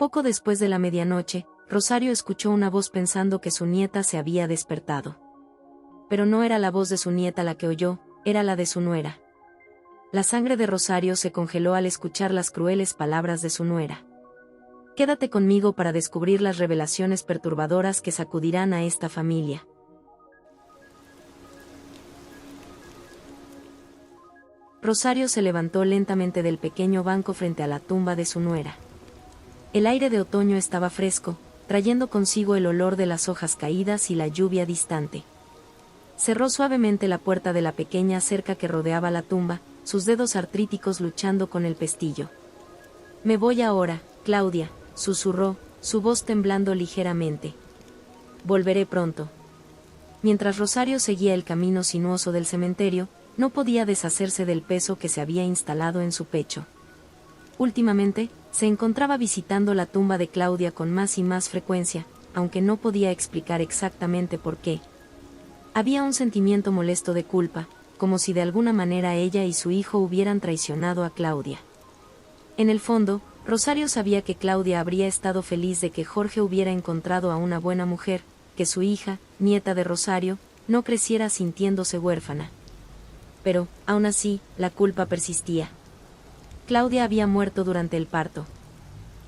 Poco después de la medianoche, Rosario escuchó una voz pensando que su nieta se había despertado. Pero no era la voz de su nieta la que oyó, era la de su nuera. La sangre de Rosario se congeló al escuchar las crueles palabras de su nuera. Quédate conmigo para descubrir las revelaciones perturbadoras que sacudirán a esta familia. Rosario se levantó lentamente del pequeño banco frente a la tumba de su nuera. El aire de otoño estaba fresco, trayendo consigo el olor de las hojas caídas y la lluvia distante. Cerró suavemente la puerta de la pequeña cerca que rodeaba la tumba, sus dedos artríticos luchando con el pestillo. Me voy ahora, Claudia, susurró, su voz temblando ligeramente. Volveré pronto. Mientras Rosario seguía el camino sinuoso del cementerio, no podía deshacerse del peso que se había instalado en su pecho. Últimamente, se encontraba visitando la tumba de Claudia con más y más frecuencia, aunque no podía explicar exactamente por qué. Había un sentimiento molesto de culpa, como si de alguna manera ella y su hijo hubieran traicionado a Claudia. En el fondo, Rosario sabía que Claudia habría estado feliz de que Jorge hubiera encontrado a una buena mujer, que su hija, nieta de Rosario, no creciera sintiéndose huérfana. Pero, aún así, la culpa persistía. Claudia había muerto durante el parto.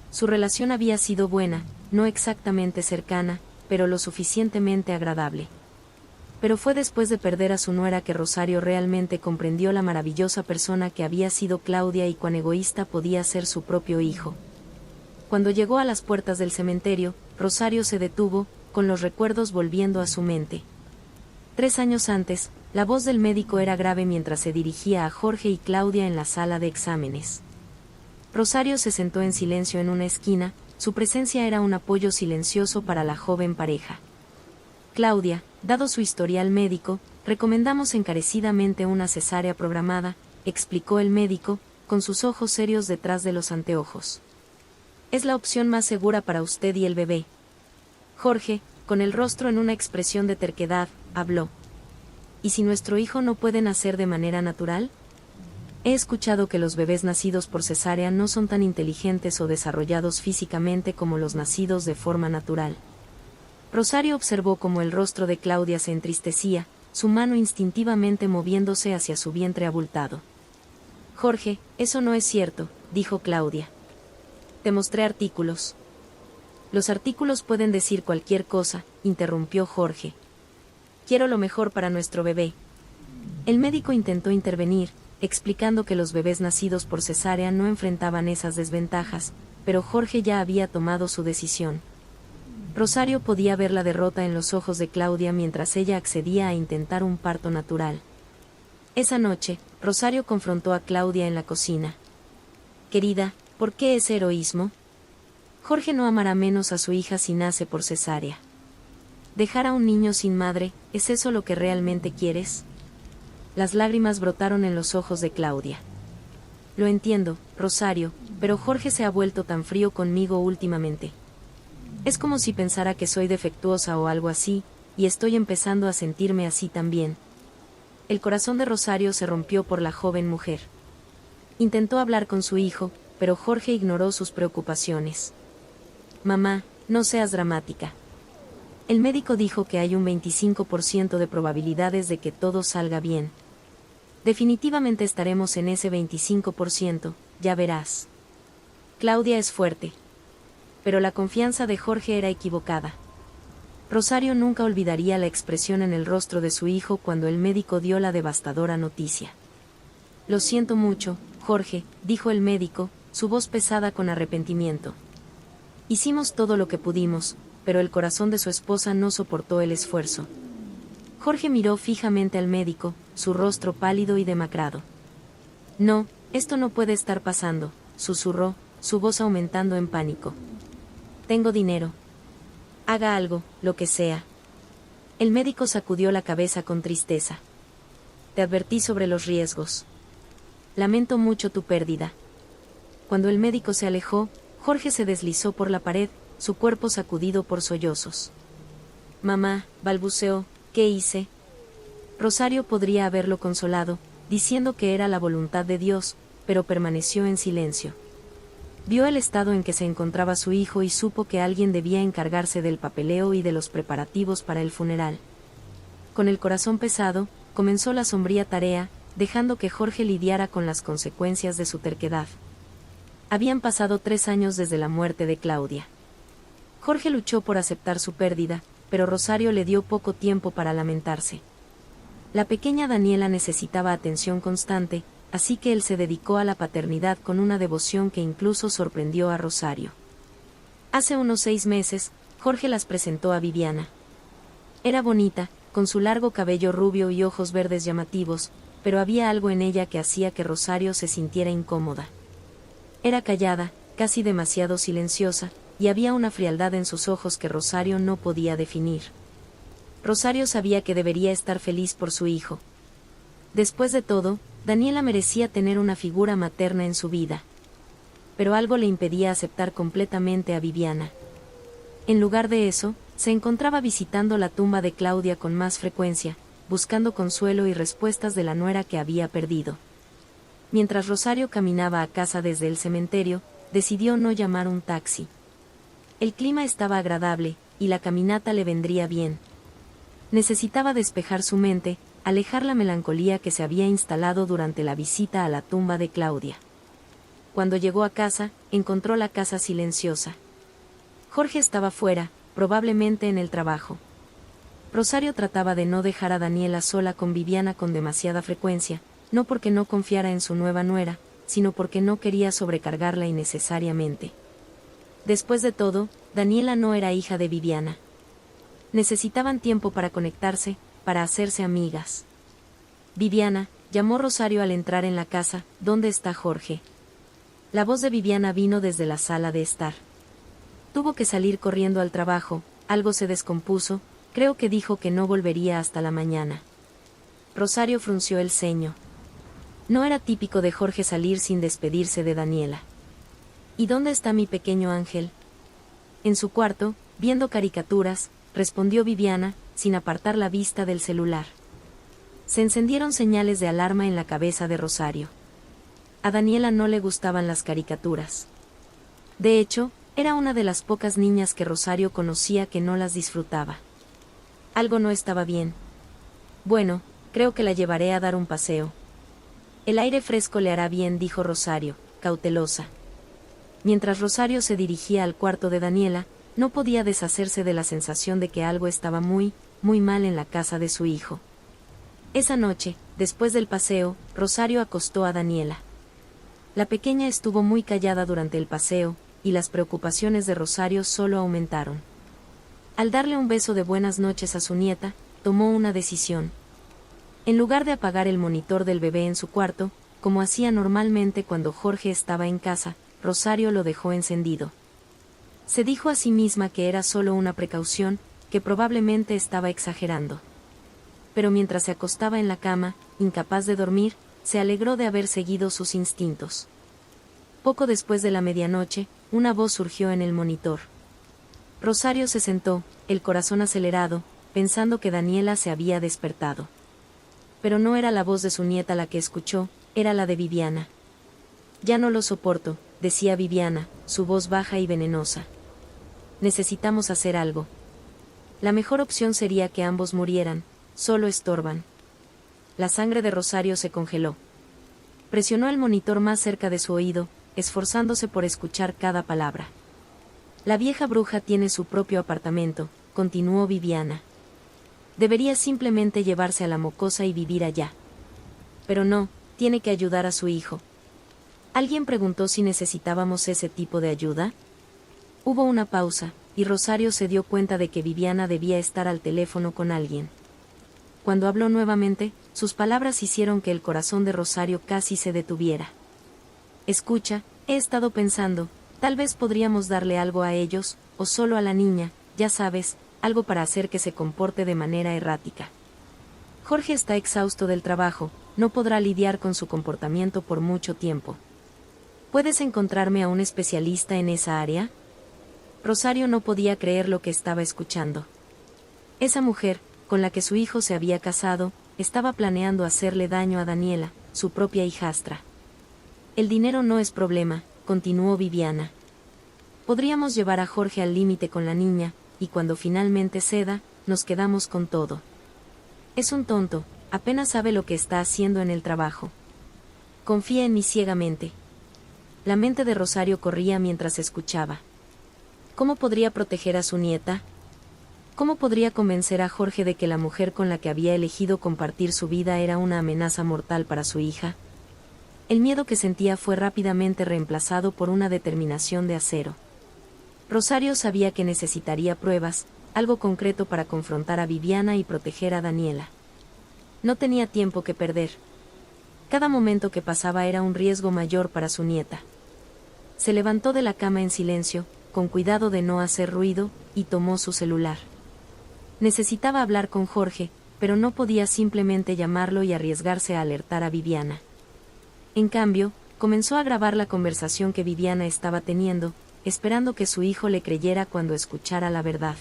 Su relación había sido buena, no exactamente cercana, pero lo suficientemente agradable. Pero fue después de perder a su nuera que Rosario realmente comprendió la maravillosa persona que había sido Claudia y cuán egoísta podía ser su propio hijo. Cuando llegó a las puertas del cementerio, Rosario se detuvo, con los recuerdos volviendo a su mente. 3 años antes, la voz del médico era grave mientras se dirigía a Jorge y Claudia en la sala de exámenes. Rosario se sentó en silencio en una esquina, su presencia era un apoyo silencioso para la joven pareja. Claudia, dado su historial médico, recomendamos encarecidamente una cesárea programada, explicó el médico, con sus ojos serios detrás de los anteojos. Es la opción más segura para usted y el bebé. Jorge, con el rostro en una expresión de terquedad, habló. ¿Y si nuestro hijo no puede nacer de manera natural? He escuchado que los bebés nacidos por cesárea no son tan inteligentes o desarrollados físicamente como los nacidos de forma natural. Rosario observó cómo el rostro de Claudia se entristecía, su mano instintivamente moviéndose hacia su vientre abultado. Jorge, eso no es cierto, dijo Claudia. Te mostré artículos. Los artículos pueden decir cualquier cosa, interrumpió Jorge. Quiero lo mejor para nuestro bebé. El médico intentó intervenir, explicando que los bebés nacidos por cesárea no enfrentaban esas desventajas, pero Jorge ya había tomado su decisión. Rosario podía ver la derrota en los ojos de Claudia mientras ella accedía a intentar un parto natural. Esa noche, Rosario confrontó a Claudia en la cocina. Querida, ¿por qué ese heroísmo? Jorge no amará menos a su hija si nace por cesárea. ¿Dejar a un niño sin madre, es eso lo que realmente quieres? Las lágrimas brotaron en los ojos de Claudia. Lo entiendo, Rosario, pero Jorge se ha vuelto tan frío conmigo últimamente. Es como si pensara que soy defectuosa o algo así, y estoy empezando a sentirme así también. El corazón de Rosario se rompió por la joven mujer. Intentó hablar con su hijo, pero Jorge ignoró sus preocupaciones. Mamá, no seas dramática. El médico dijo que hay un 25% de probabilidades de que todo salga bien. Definitivamente estaremos en ese 25%, ya verás. Claudia es fuerte. Pero la confianza de Jorge era equivocada. Rosario nunca olvidaría la expresión en el rostro de su hijo cuando el médico dio la devastadora noticia. Lo siento mucho, Jorge, dijo el médico, su voz pesada con arrepentimiento. Hicimos todo lo que pudimos, pero el corazón de su esposa no soportó el esfuerzo. Jorge miró fijamente al médico, su rostro pálido y demacrado. No, esto no puede estar pasando, susurró, su voz aumentando en pánico. Tengo dinero. Haga algo, lo que sea. El médico sacudió la cabeza con tristeza. Te advertí sobre los riesgos. Lamento mucho tu pérdida. Cuando el médico se alejó, Jorge se deslizó por la pared, su cuerpo sacudido por sollozos. Mamá, balbuceó, ¿qué hice? Rosario podría haberlo consolado, diciendo que era la voluntad de Dios, pero permaneció en silencio. Vio el estado en que se encontraba su hijo y supo que alguien debía encargarse del papeleo y de los preparativos para el funeral. Con el corazón pesado, comenzó la sombría tarea, dejando que Jorge lidiara con las consecuencias de su terquedad. Habían pasado 3 años desde la muerte de Claudia. Jorge luchó por aceptar su pérdida, pero Rosario le dio poco tiempo para lamentarse. La pequeña Daniela necesitaba atención constante, así que él se dedicó a la paternidad con una devoción que incluso sorprendió a Rosario. Hace unos 6 meses, Jorge las presentó a Viviana. Era bonita, con su largo cabello rubio y ojos verdes llamativos, pero había algo en ella que hacía que Rosario se sintiera incómoda. Era callada, casi demasiado silenciosa, y había una frialdad en sus ojos que Rosario no podía definir. Rosario sabía que debería estar feliz por su hijo. Después de todo, Daniela merecía tener una figura materna en su vida. Pero algo le impedía aceptar completamente a Viviana. En lugar de eso, se encontraba visitando la tumba de Claudia con más frecuencia, buscando consuelo y respuestas de la nuera que había perdido. Mientras Rosario caminaba a casa desde el cementerio, decidió no llamar un taxi. El clima estaba agradable, y la caminata le vendría bien. Necesitaba despejar su mente, alejar la melancolía que se había instalado durante la visita a la tumba de Claudia. Cuando llegó a casa, encontró la casa silenciosa. Jorge estaba fuera, probablemente en el trabajo. Rosario trataba de no dejar a Daniela sola con Viviana con demasiada frecuencia, no porque no confiara en su nueva nuera, sino porque no quería sobrecargarla innecesariamente. Después de todo, Daniela no era hija de Viviana. Necesitaban tiempo para conectarse, para hacerse amigas. Viviana, llamó Rosario al entrar en la casa. ¿Dónde está Jorge? La voz de Viviana vino desde la sala de estar. Tuvo que salir corriendo al trabajo, algo se descompuso, creo que dijo que no volvería hasta la mañana. Rosario frunció el ceño. No era típico de Jorge salir sin despedirse de Daniela. ¿Y dónde está mi pequeño ángel? En su cuarto, viendo caricaturas, respondió Viviana, sin apartar la vista del celular. Se encendieron señales de alarma en la cabeza de Rosario. A Daniela no le gustaban las caricaturas. De hecho, era una de las pocas niñas que Rosario conocía que no las disfrutaba. Algo no estaba bien. Bueno, creo que la llevaré a dar un paseo. El aire fresco le hará bien, dijo Rosario, cautelosa. Mientras Rosario se dirigía al cuarto de Daniela, no podía deshacerse de la sensación de que algo estaba muy mal en la casa de su hijo. Esa noche, después del paseo, Rosario acostó a Daniela. La pequeña estuvo muy callada durante el paseo, y las preocupaciones de Rosario solo aumentaron. Al darle un beso de buenas noches a su nieta, tomó una decisión. En lugar de apagar el monitor del bebé en su cuarto, como hacía normalmente cuando Jorge estaba en casa, Rosario lo dejó encendido. Se dijo a sí misma que era solo una precaución, que probablemente estaba exagerando. Pero mientras se acostaba en la cama, incapaz de dormir, se alegró de haber seguido sus instintos. Poco después de la medianoche, una voz surgió en el monitor. Rosario se sentó, el corazón acelerado, pensando que Daniela se había despertado. Pero no era la voz de su nieta la que escuchó, era la de Viviana. Ya no lo soporto, decía Viviana, su voz baja y venenosa. Necesitamos hacer algo. La mejor opción sería que ambos murieran, solo estorban. La sangre de Rosario se congeló. Presionó el monitor más cerca de su oído, esforzándose por escuchar cada palabra. La vieja bruja tiene su propio apartamento, continuó Viviana. Debería simplemente llevarse a la mocosa y vivir allá. Pero no, tiene que ayudar a su hijo. ¿Alguien preguntó si necesitábamos ese tipo de ayuda? Hubo una pausa, y Rosario se dio cuenta de que Viviana debía estar al teléfono con alguien. Cuando habló nuevamente, sus palabras hicieron que el corazón de Rosario casi se detuviera. Escucha, he estado pensando, tal vez podríamos darle algo a ellos, o solo a la niña, ya sabes, algo para hacer que se comporte de manera errática. Jorge está exhausto del trabajo, no podrá lidiar con su comportamiento por mucho tiempo. ¿Puedes encontrarme a un especialista en esa área? Rosario no podía creer lo que estaba escuchando. Esa mujer, con la que su hijo se había casado, estaba planeando hacerle daño a Daniela, su propia hijastra. El dinero no es problema, continuó Viviana. Podríamos llevar a Jorge al límite con la niña, y cuando finalmente ceda, nos quedamos con todo. Es un tonto, apenas sabe lo que está haciendo en el trabajo. Confía en mí ciegamente. La mente de Rosario corría mientras escuchaba. ¿Cómo podría proteger a su nieta? ¿Cómo podría convencer a Jorge de que la mujer con la que había elegido compartir su vida era una amenaza mortal para su hija? El miedo que sentía fue rápidamente reemplazado por una determinación de acero. Rosario sabía que necesitaría pruebas, algo concreto para confrontar a Viviana y proteger a Daniela. No tenía tiempo que perder. Cada momento que pasaba era un riesgo mayor para su nieta. Se levantó de la cama en silencio, con cuidado de no hacer ruido, y tomó su celular. Necesitaba hablar con Jorge, pero no podía simplemente llamarlo y arriesgarse a alertar a Viviana. En cambio, comenzó a grabar la conversación que Viviana estaba teniendo, esperando que su hijo le creyera cuando escuchara la verdad.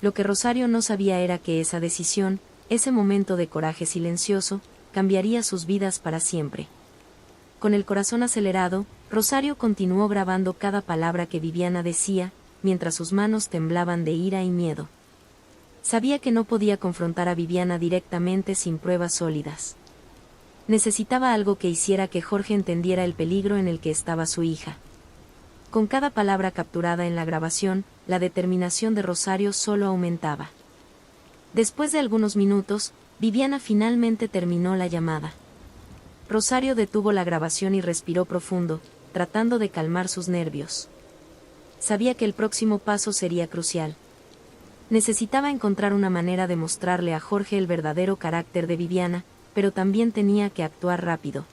Lo que Rosario no sabía era que esa decisión, ese momento de coraje silencioso, cambiaría sus vidas para siempre. Con el corazón acelerado, Rosario continuó grabando cada palabra que Viviana decía, mientras sus manos temblaban de ira y miedo. Sabía que no podía confrontar a Viviana directamente sin pruebas sólidas. Necesitaba algo que hiciera que Jorge entendiera el peligro en el que estaba su hija. Con cada palabra capturada en la grabación, la determinación de Rosario solo aumentaba. Después de algunos minutos, Viviana finalmente terminó la llamada. Rosario detuvo la grabación y respiró profundo, tratando de calmar sus nervios. Sabía que el próximo paso sería crucial. Necesitaba encontrar una manera de mostrarle a Jorge el verdadero carácter de Viviana, pero también tenía que actuar rápido.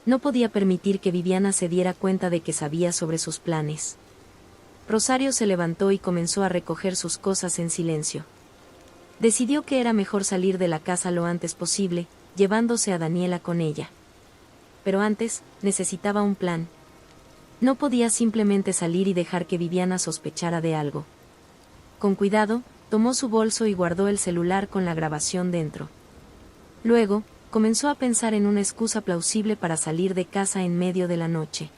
No podía permitir que Viviana se diera cuenta de que sabía sobre sus planes. Rosario se levantó y comenzó a recoger sus cosas en silencio. Decidió que era mejor salir de la casa lo antes posible, llevándose a Daniela con ella. Pero antes, necesitaba un plan. No podía simplemente salir y dejar que Viviana sospechara de algo. Con cuidado, tomó su bolso y guardó el celular con la grabación dentro. Luego, comenzó a pensar en una excusa plausible para salir de casa en medio de la noche.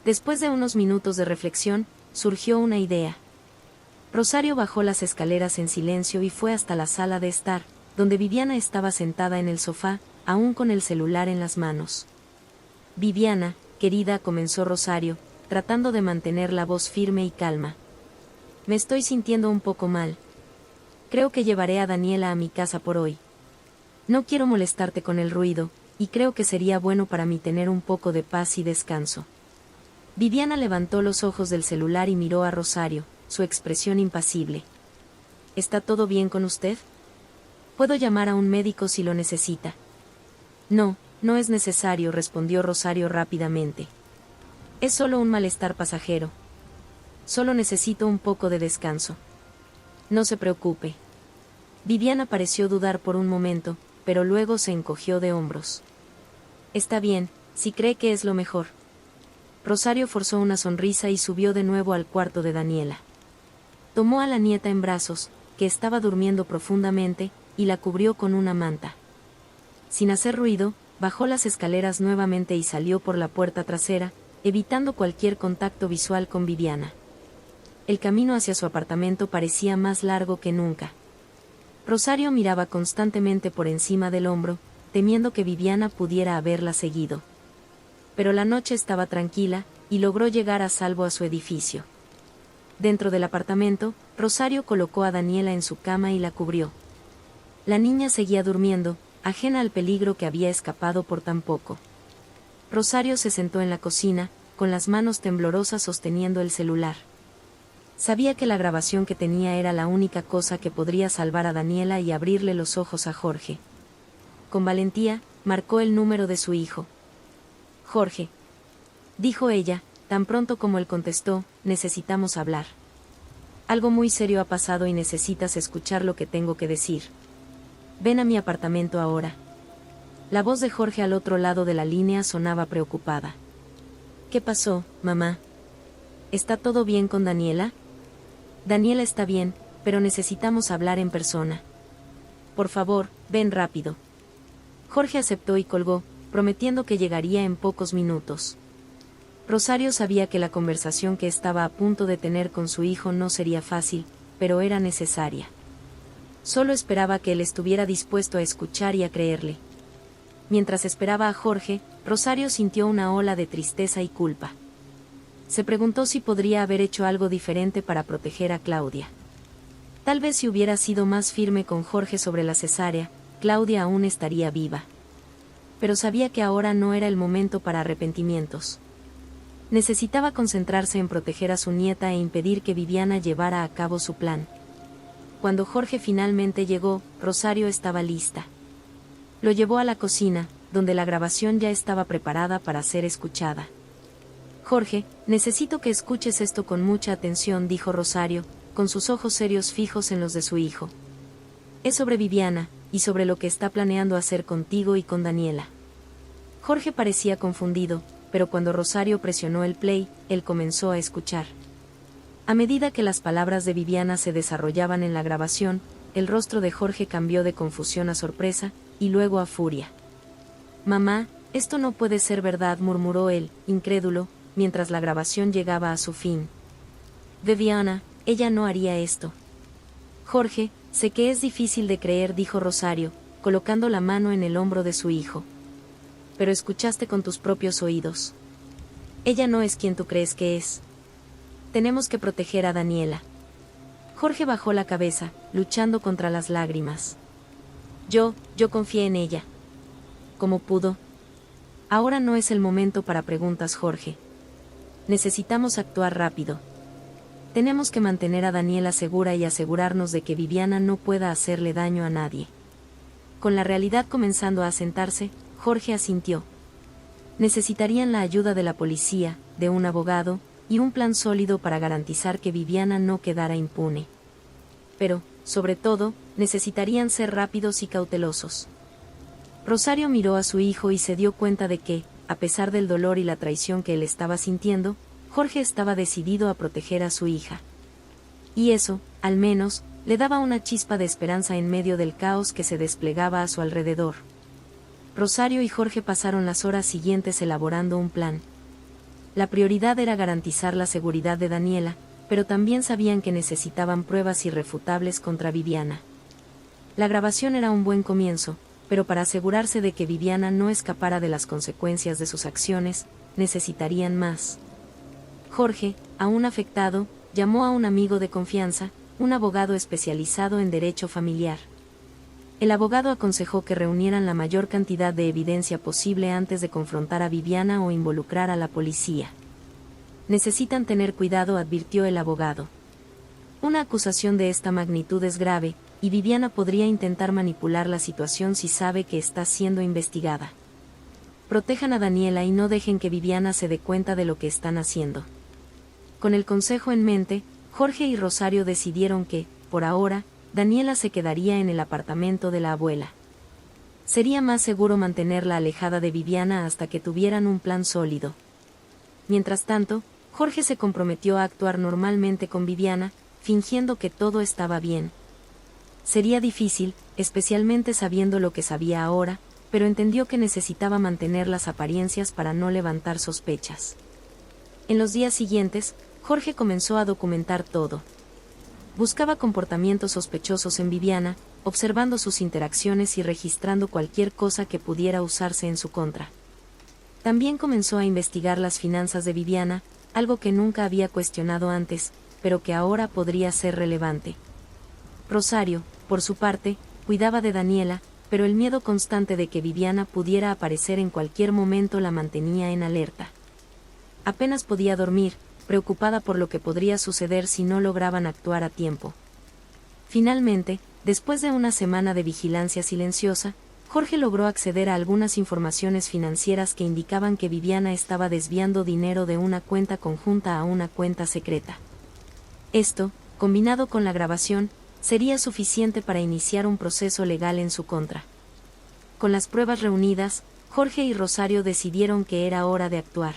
Después de unos minutos de reflexión, surgió una idea. Rosario bajó las escaleras en silencio y fue hasta la sala de estar, donde Viviana estaba sentada en el sofá, aún con el celular en las manos. Viviana, querida, comenzó Rosario, tratando de mantener la voz firme y calma. Me estoy sintiendo un poco mal. Creo que llevaré a Daniela a mi casa por hoy. No quiero molestarte con el ruido, y creo que sería bueno para mí tener un poco de paz y descanso. Viviana levantó los ojos del celular y miró a Rosario, su expresión impasible. ¿Está todo bien con usted? Puedo llamar a un médico si lo necesita. No, no es necesario, respondió Rosario rápidamente. Es solo un malestar pasajero. Solo necesito un poco de descanso. No se preocupe. Viviana pareció dudar por un momento, pero luego se encogió de hombros. Está bien, si cree que es lo mejor. Rosario forzó una sonrisa y subió de nuevo al cuarto de Daniela. Tomó a la nieta en brazos, que estaba durmiendo profundamente, y la cubrió con una manta. Sin hacer ruido, bajó las escaleras nuevamente y salió por la puerta trasera, evitando cualquier contacto visual con Viviana. El camino hacia su apartamento parecía más largo que nunca. Rosario miraba constantemente por encima del hombro, temiendo que Viviana pudiera haberla seguido. Pero la noche estaba tranquila, y logró llegar a salvo a su edificio. Dentro del apartamento, Rosario colocó a Daniela en su cama y la cubrió. La niña seguía durmiendo, ajena al peligro que había escapado por tan poco. Rosario se sentó en la cocina, con las manos temblorosas sosteniendo el celular. Sabía que la grabación que tenía era la única cosa que podría salvar a Daniela y abrirle los ojos a Jorge. Con valentía, marcó el número de su hijo. Jorge, dijo ella, tan pronto como él contestó, necesitamos hablar. Algo muy serio ha pasado y necesitas escuchar lo que tengo que decir. Ven a mi apartamento ahora. La voz de Jorge al otro lado de la línea sonaba preocupada. ¿Qué pasó, mamá? ¿Está todo bien con Daniela? Daniela está bien, pero necesitamos hablar en persona. Por favor, ven rápido. Jorge aceptó y colgó, prometiendo que llegaría en pocos minutos. Rosario sabía que la conversación que estaba a punto de tener con su hijo no sería fácil, pero era necesaria. Solo esperaba que él estuviera dispuesto a escuchar y a creerle. Mientras esperaba a Jorge, Rosario sintió una ola de tristeza y culpa. Se preguntó si podría haber hecho algo diferente para proteger a Claudia. Tal vez si hubiera sido más firme con Jorge sobre la cesárea, Claudia aún estaría viva. Pero sabía que ahora no era el momento para arrepentimientos. Necesitaba concentrarse en proteger a su nieta e impedir que Viviana llevara a cabo su plan. Cuando Jorge finalmente llegó, Rosario estaba lista. Lo llevó a la cocina, donde la grabación ya estaba preparada para ser escuchada. Jorge, necesito que escuches esto con mucha atención, dijo Rosario, con sus ojos serios fijos en los de su hijo. Es sobre Viviana, y sobre lo que está planeando hacer contigo y con Daniela. Jorge parecía confundido, pero cuando Rosario presionó el play, él comenzó a escuchar. A medida que las palabras de Viviana se desarrollaban en la grabación, el rostro de Jorge cambió de confusión a sorpresa, y luego a furia. «Mamá, esto no puede ser verdad», murmuró él, incrédulo, mientras la grabación llegaba a su fin. «Viviana, ella no haría esto». «Jorge, sé que es difícil de creer», dijo Rosario, colocando la mano en el hombro de su hijo. «Pero escuchaste con tus propios oídos. Ella no es quien tú crees que es. Tenemos que proteger a Daniela». Jorge bajó la cabeza, luchando contra las lágrimas. Yo confié en ella. ¿Cómo pudo? Ahora no es el momento para preguntas, Jorge. Necesitamos actuar rápido. Tenemos que mantener a Daniela segura y asegurarnos de que Viviana no pueda hacerle daño a nadie. Con la realidad comenzando a asentarse, Jorge asintió. Necesitarían la ayuda de la policía, de un abogado, y un plan sólido para garantizar que Viviana no quedara impune. Pero, sobre todo, necesitarían ser rápidos y cautelosos. Rosario miró a su hijo y se dio cuenta de que, a pesar del dolor y la traición que él estaba sintiendo, Jorge estaba decidido a proteger a su hija. Y eso, al menos, le daba una chispa de esperanza en medio del caos que se desplegaba a su alrededor. Rosario y Jorge pasaron las horas siguientes elaborando un plan. La prioridad era garantizar la seguridad de Daniela, pero también sabían que necesitaban pruebas irrefutables contra Viviana. La grabación era un buen comienzo, pero para asegurarse de que Viviana no escapara de las consecuencias de sus acciones, necesitarían más. Jorge, aún afectado, llamó a un amigo de confianza, un abogado especializado en derecho familiar. El abogado aconsejó que reunieran la mayor cantidad de evidencia posible antes de confrontar a Viviana o involucrar a la policía. Necesitan tener cuidado, advirtió el abogado. Una acusación de esta magnitud es grave, y Viviana podría intentar manipular la situación si sabe que está siendo investigada. Protejan a Daniela y no dejen que Viviana se dé cuenta de lo que están haciendo. Con el consejo en mente, Jorge y Rosario decidieron que, por ahora, Daniela se quedaría en el apartamento de la abuela. Sería más seguro mantenerla alejada de Viviana hasta que tuvieran un plan sólido. Mientras tanto, Jorge se comprometió a actuar normalmente con Viviana, fingiendo que todo estaba bien. Sería difícil, especialmente sabiendo lo que sabía ahora, pero entendió que necesitaba mantener las apariencias para no levantar sospechas. En los días siguientes, Jorge comenzó a documentar todo. Buscaba comportamientos sospechosos en Viviana, observando sus interacciones y registrando cualquier cosa que pudiera usarse en su contra. También comenzó a investigar las finanzas de Viviana, algo que nunca había cuestionado antes, pero que ahora podría ser relevante. Rosario, por su parte, cuidaba de Daniela, pero el miedo constante de que Viviana pudiera aparecer en cualquier momento la mantenía en alerta. Apenas podía dormir, preocupada por lo que podría suceder si no lograban actuar a tiempo. Finalmente, después de una semana de vigilancia silenciosa, Jorge logró acceder a algunas informaciones financieras que indicaban que Viviana estaba desviando dinero de una cuenta conjunta a una cuenta secreta. Esto, combinado con la grabación, sería suficiente para iniciar un proceso legal en su contra. Con las pruebas reunidas, Jorge y Rosario decidieron que era hora de actuar.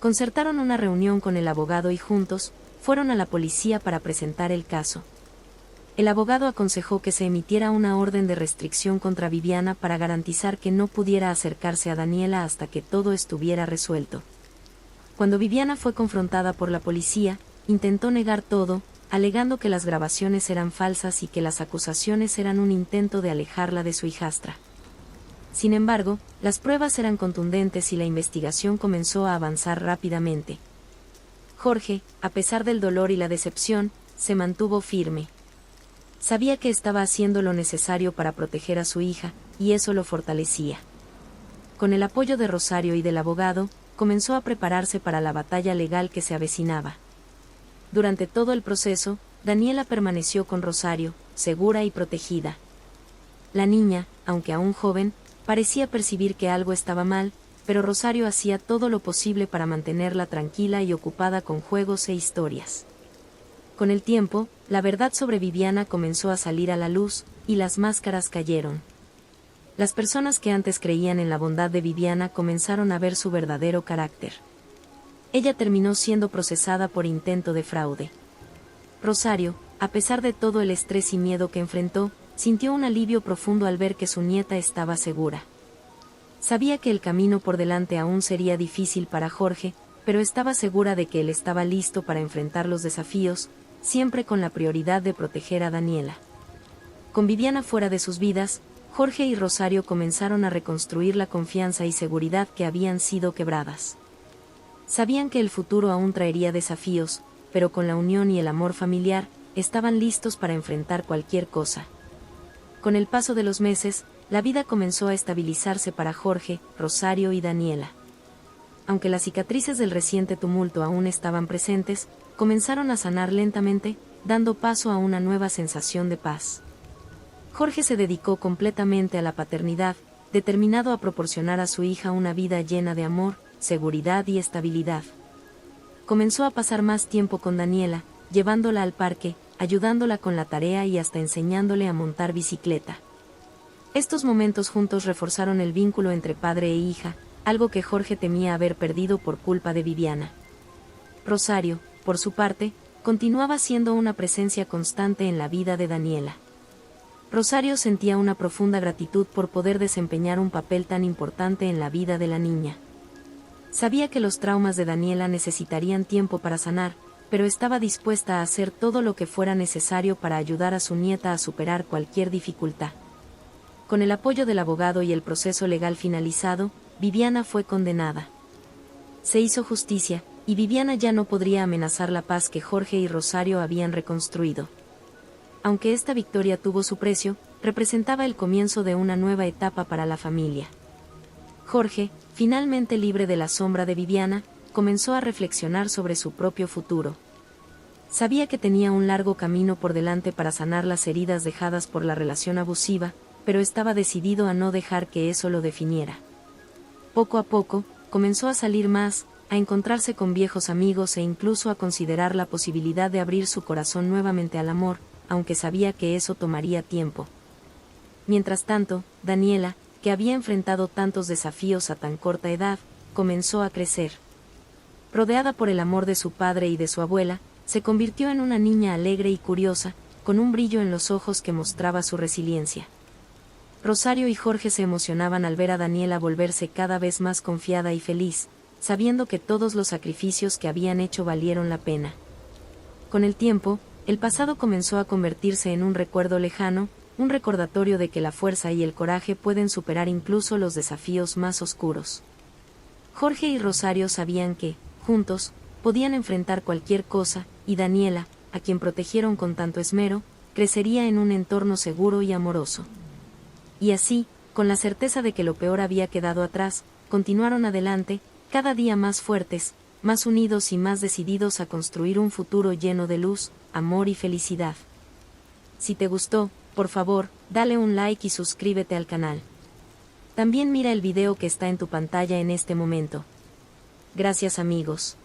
Concertaron una reunión con el abogado y juntos, fueron a la policía para presentar el caso. El abogado aconsejó que se emitiera una orden de restricción contra Viviana para garantizar que no pudiera acercarse a Daniela hasta que todo estuviera resuelto. Cuando Viviana fue confrontada por la policía, intentó negar todo, alegando que las grabaciones eran falsas y que las acusaciones eran un intento de alejarla de su hijastra. Sin embargo, las pruebas eran contundentes y la investigación comenzó a avanzar rápidamente. Jorge, a pesar del dolor y la decepción, se mantuvo firme. Sabía que estaba haciendo lo necesario para proteger a su hija, y eso lo fortalecía. Con el apoyo de Rosario y del abogado, comenzó a prepararse para la batalla legal que se avecinaba. Durante todo el proceso, Daniela permaneció con Rosario, segura y protegida. La niña, aunque aún joven, parecía percibir que algo estaba mal, pero Rosario hacía todo lo posible para mantenerla tranquila y ocupada con juegos e historias. Con el tiempo, la verdad sobre Viviana comenzó a salir a la luz, y las máscaras cayeron. Las personas que antes creían en la bondad de Viviana comenzaron a ver su verdadero carácter. Ella terminó siendo procesada por intento de fraude. Rosario, a pesar de todo el estrés y miedo que enfrentó, sintió un alivio profundo al ver que su nieta estaba segura. Sabía que el camino por delante aún sería difícil para Jorge, pero estaba segura de que él estaba listo para enfrentar los desafíos, siempre con la prioridad de proteger a Daniela. Con Viviana fuera de sus vidas, Jorge y Rosario comenzaron a reconstruir la confianza y seguridad que habían sido quebradas. Sabían que el futuro aún traería desafíos, pero con la unión y el amor familiar, estaban listos para enfrentar cualquier cosa. Con el paso de los meses, la vida comenzó a estabilizarse para Jorge, Rosario y Daniela. Aunque las cicatrices del reciente tumulto aún estaban presentes, comenzaron a sanar lentamente, dando paso a una nueva sensación de paz. Jorge se dedicó completamente a la paternidad, determinado a proporcionar a su hija una vida llena de amor, seguridad y estabilidad. Comenzó a pasar más tiempo con Daniela, llevándola al parque, ayudándola con la tarea y hasta enseñándole a montar bicicleta. Estos momentos juntos reforzaron el vínculo entre padre e hija, algo que Jorge temía haber perdido por culpa de Viviana. Rosario, por su parte, continuaba siendo una presencia constante en la vida de Daniela. Rosario sentía una profunda gratitud por poder desempeñar un papel tan importante en la vida de la niña. Sabía que los traumas de Daniela necesitarían tiempo para sanar, pero estaba dispuesta a hacer todo lo que fuera necesario para ayudar a su nieta a superar cualquier dificultad. Con el apoyo del abogado y el proceso legal finalizado, Viviana fue condenada. Se hizo justicia, y Viviana ya no podría amenazar la paz que Jorge y Rosario habían reconstruido. Aunque esta victoria tuvo su precio, representaba el comienzo de una nueva etapa para la familia. Jorge, finalmente libre de la sombra de Viviana, comenzó a reflexionar sobre su propio futuro. Sabía que tenía un largo camino por delante para sanar las heridas dejadas por la relación abusiva, pero estaba decidido a no dejar que eso lo definiera. Poco a poco, comenzó a salir más, a encontrarse con viejos amigos e incluso a considerar la posibilidad de abrir su corazón nuevamente al amor, aunque sabía que eso tomaría tiempo. Mientras tanto, Daniela, que había enfrentado tantos desafíos a tan corta edad, comenzó a crecer. Rodeada por el amor de su padre y de su abuela, se convirtió en una niña alegre y curiosa, con un brillo en los ojos que mostraba su resiliencia. Rosario y Jorge se emocionaban al ver a Daniela volverse cada vez más confiada y feliz, sabiendo que todos los sacrificios que habían hecho valieron la pena. Con el tiempo, el pasado comenzó a convertirse en un recuerdo lejano, un recordatorio de que la fuerza y el coraje pueden superar incluso los desafíos más oscuros. Jorge y Rosario sabían que, juntos, podían enfrentar cualquier cosa, y Daniela, a quien protegieron con tanto esmero, crecería en un entorno seguro y amoroso. Y así, con la certeza de que lo peor había quedado atrás, continuaron adelante, cada día más fuertes, más unidos y más decididos a construir un futuro lleno de luz, amor y felicidad. Si te gustó, por favor, dale un like y suscríbete al canal. También mira el video que está en tu pantalla en este momento. Gracias amigos.